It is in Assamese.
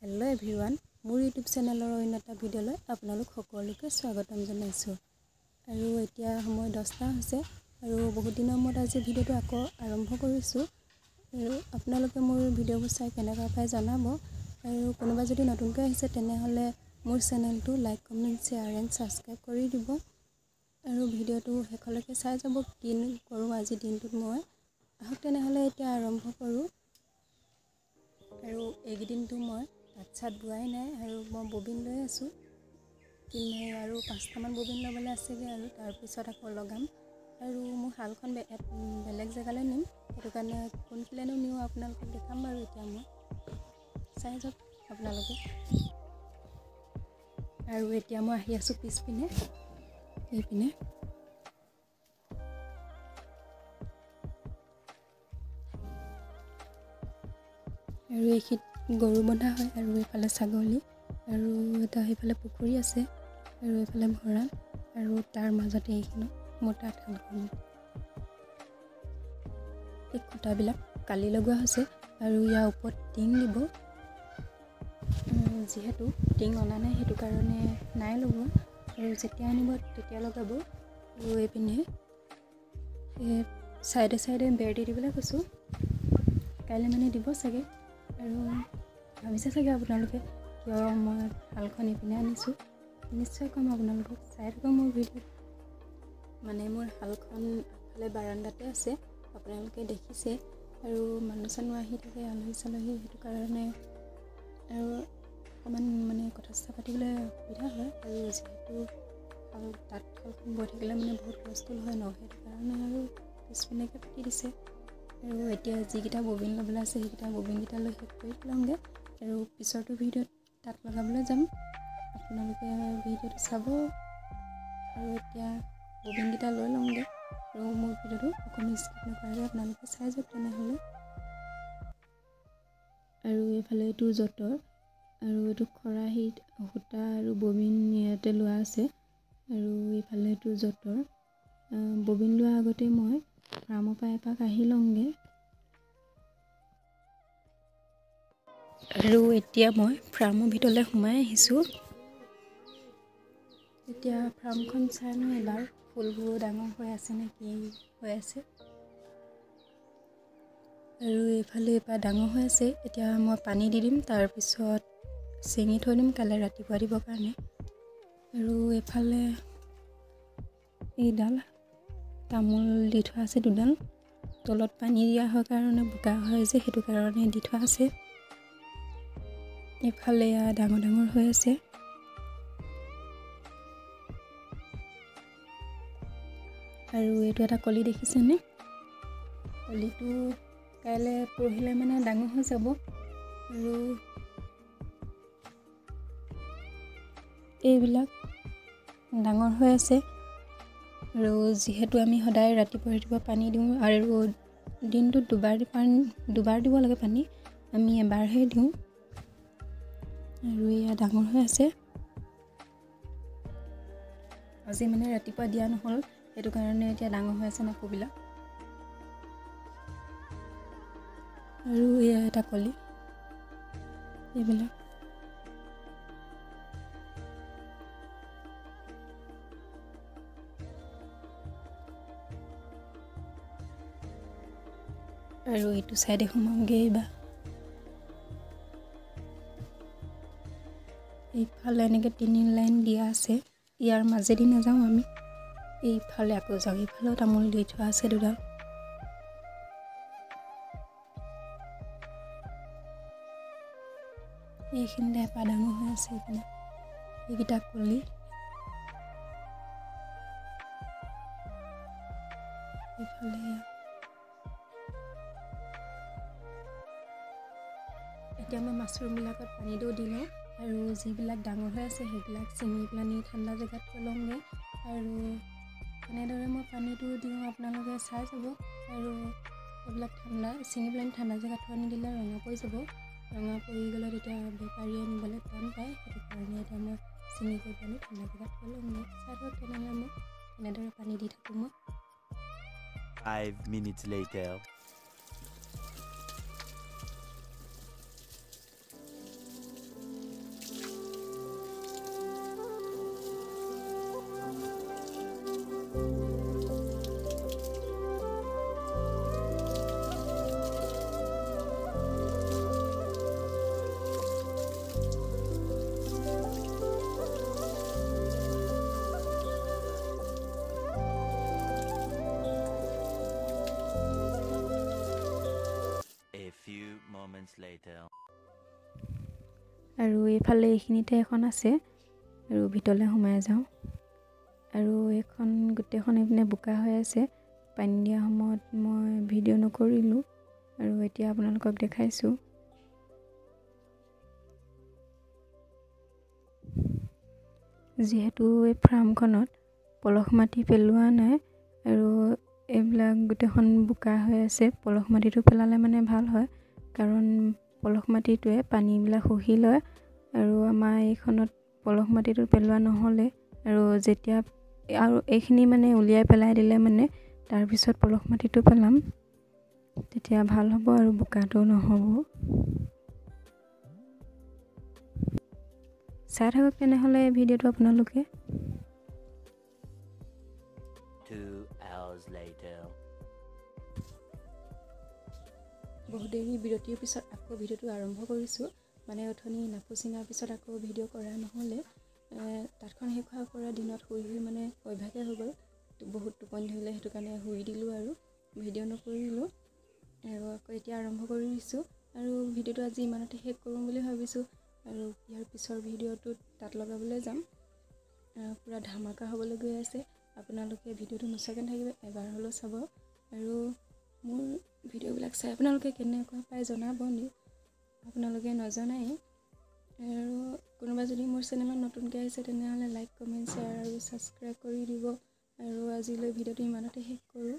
हेलो एभ्रिवान मोर यूट्यूब चेनेलर अন্য এটা ভিডিঅ'লৈ আপোনালোক সকলোকে স্বাগতম জনাইছো আৰু এতিয়া সময় 10টা হৈছে আৰু বহুত দিনৰ মূৰত আজি ভিডিঅ'টো আকৌ আৰম্ভ কৰিছো আৰু আপোনালোকে মোৰ ভিডিঅ'বোৰ চাই কেনেকুৱা পাই জনাব আৰু কোনোবা যদি নতুনকৈ আহিছে তেনেহলে মোৰ চেনেলটো like comment share and subscribe কৰি দিব আৰু ভিডিঅ'টো শেষলৈকে চাই যাব কি কৰো আজি দিনটোত মই আহক তেনেহলে এতিয়া আৰম্ভ কৰো আৰু এইদিনটো মই ছাত বুৱাই নাই আৰু মই ববিন লৈ আছো কিনে আৰু 5টা মান ববিন লবলৈ আছেগে আৰু তাৰ পিছত আকৌ লগাম আৰু মই হালখন বেলেগ জায়গালৈ নিম এটো কাৰণে কোনখিলেনো নিও আপোনালোকক দেখাম বাৰু এতিয়া মই চাই যাওক আপোনালোকে আৰু এতিয়া মই আহি আছো পিছপিনে এইপিনে আৰু এইখিত গৰু বন্ধা হয় আৰু এইফালে ছাগলী আৰু এটা এইফালে পুখুৰী আছে আৰু এইফালে ভৰা আৰু তাৰ মাজতে এইখিনি মোটা ঠালখন এই খুঁটাবিলাক কালি লগোৱা হৈছে আৰু ইয়াৰ ওপৰত টিং দিব যেহেতু টিং অনা নাই হেতু কাৰণে নাই লগোৱা আৰু যেতিয়া আনিব তেতিয়া লগাব আৰু এইপিনে সাইডে সাইডে বেৰ দি দিবলৈ কৈছো কাইলৈ মানে দিব চাগে আৰু ভাবিছে চাগে আপোনালোকে কিয় মই হালখন ইপিনে আনিছো নিশ্চয় কম আপোনালোকক চাই থাকক মোৰ ভিডিঅ মানে মোৰ হালখন আগফালে বাৰান্দাতে আছে আপোনালোকে দেখিছে আৰু মানুহ আহি থাকে আলহী চালহী হেতু কাৰণে আৰু অকমান মানে কথা পাতিবলৈ সুবিধা হয় আৰু যেহেতু হালখন বৈ থাকিলে মানে বহুত কষ্ট হয় ন হেতু কাৰণে আৰু পিছপিনেকে পাতি দিছে আৰু এতিয়া যিকিটা ববিন লবলৈ আছে সেইকিটা ববিন কিটা লৈ শেষ কৰি লওঁগে আৰু পিছৰটো ভিডিঅ'ত তাত লগাবলৈ যাম আপোনালোকে ভিডিঅ'টো চাব আৰু এতিয়া ববিন কিটা লৈ লওঁগে আৰু মোৰ ভিডিঅ'টো অকণমান স্কিপ নকৰাকৈ আপোনালোকে চাই যাওক তেনেহ'লে আৰু এইফালে এইটো যতৰ আৰু এইটো খৰাহিত সূতা আৰু ববিন ইয়াতে লোৱা আছে আৰু এইফালে এইটো যতৰ ববিন লোৱা আগতে মই ফাৰ্মৰ পৰা এপাক আহি লওঁগে আৰু এতিয়া মই ফাৰ্মৰ ভিতৰলৈ সোমাই আহিছো এতিয়া ফাৰ্মখন চাই ন এবাৰ ফুলবোৰ ডাঙৰ হৈ আছে নে কি হৈ আছে আৰু এইফালে এপাৰ ডাঙৰ হৈ আছে এতিয়া মই পানী দি দিম তাৰ পিছত চিঙি থৈ দিম কাইলৈ ৰাতিপুৱা দিবৰ কাৰণে আৰু এইফালে এইডাল তামোল দি থোৱা আছে দুডাল তলত পানী দিয়া হয় কাৰণে বোকা হয় যে হেতু কাৰণে দি থোৱা আছে এইফালে ডাঙৰ ডাঙৰ হৈ আছে আৰু এইটো এটা কলি দেখিছেনে কলিটো কাইলৈ পৰহিলে মানে ডাঙৰ হৈ যাব আৰু এইবিলাক ডাঙৰ হৈ আছে আৰু যেহেতু আমি সদায় ৰাতিপুৱা পানী দিওঁ আৰু দিনটোত দুবাৰ দিব লাগে পানী আমি এবাৰহে দিওঁ আৰু এয়া ডাঙৰ হৈ আছে আজি মানে ৰাতিপুৱা দিয়া নহল হেতু কাৰণে এতিয়া ডাঙৰ হৈ আছে নাকুবিলাক আৰু এয়া এটা কলি এইবিলাক আৰু এইটো সাইডে সোমাওঁগে বা এইফালে এনেকৈ 3 লাইন দিয়া আছে ইয়াৰ মাজেদি নাযাওঁ আমি এইফালে আকৌ যাওঁ এইফালেও তামোল দি থোৱা আছে দুডাল এইখিনিতে এপাহ ডাঙৰ হৈ আছে এইপিনে এইকেইটা কলি এইফালে এতিয়া মই মাছৰুমবিলাকত পানীটো দি লওঁ আৰু যিবিলাক ডাঙৰ হৈ আছে সেইবিলাক চিঙি পেলানি ঠাণ্ডা জেগাত পেলাওঁগে আৰু এনেদৰে মই পানীটো দিওঁ আপোনালোকে চাই যাব আৰু এইবিলাক চিঙি পেলানি ঠাণ্ডা জেগাত থৈ নিদিলে ৰঙা পৰি যাব ৰঙা পৰি গ'লে তেতিয়া বেপাৰীয়ে নিবলৈ টান পায় সেইটো কাৰণে এতিয়া মই চিঙি কৰি পেলানি ঠাণ্ডা জেগাত থৈ লওঁগে চাই লওক তেনেহ'লে মই এনেদৰে পানী দি থাকোঁ মই 5 minutes later moments later. আৰু এইফালে এইখিনিতে এখন আছে আৰু ভিতৰলৈ সোমাই যাওঁ আৰু এইখন গোটেইখন এইপিনে বোকা হৈ আছে পানী দিয়া সময়ত মই ভিডিঅ' নকৰিলোঁ আৰু এতিয়া আপোনালোকক দেখাইছোঁ যিহেতু এই ফাৰ্মখনত পলস মাটি পেলোৱা নাই আৰু এইবিলাক গোটেইখন বোকা হৈ আছে পলস মাটিটো পেলালে মানে ভাল হয় কাৰণ পলস মাটিটোৱে পানীবিলাক শুহি লয় আৰু আমাৰ এইখনত পলস মাটিটো পেলোৱা নহ'লে আৰু যেতিয়া আৰু এইখিনি মানে উলিয়াই পেলাই দিলে মানে তাৰপিছত পলস মাটিটো পেলাম তেতিয়া ভাল হ'ব আৰু বোকাটো নহ'ব চাই থাকক তেনেহ'লে ভিডিঅ'টো আপোনালোকে 2 hours later. বহু দেৰি বিৰতিৰ পিছত আকৌ ভিডিঅ'টো আৰম্ভ কৰিছোঁ মানে অথনি নাপু চিঙাৰ পিছত আকৌ ভিডিঅ' কৰা নহ'লে তাঁতখন শেষ হোৱাৰ পৰা দিনত শুই মানে অভ্যাসে হৈ গ'ল বহুত টোপনি ধৰিলে সেইটো কাৰণে শুই দিলোঁ আৰু ভিডিঅ' নকৰিলোঁ আৰু আকৌ এতিয়া আৰম্ভ কৰিছোঁ আৰু ভিডিঅ'টো আজি ইমানতে শেষ কৰোঁ বুলি ভাবিছোঁ আৰু ইয়াৰ পিছৰ ভিডিঅ'টোত তাঁত লগাবলৈ যাম পূৰা ধামাকা হ'বলৈ গৈ আছে আপোনালোকে ভিডিঅ'টো নোচোৱাকৈ থাকিব এবাৰ হ'লেও চাব আৰু মোৰ ভিডিঅ'বিলাক চাই আপোনালোকে কেনেকুৱা পায় জনাব নি আপোনালোকে নজনাই আৰু কোনোবা যদি মোৰ চেনেলত নতুনকৈ আহিছে তেনেহ'লে লাইক কমেণ্ট শ্বেয়াৰ আৰু ছাবস্ক্ৰাইব কৰি দিব আৰু আজিলৈ ভিডিঅ'টো ইমানতে শেষ কৰোঁ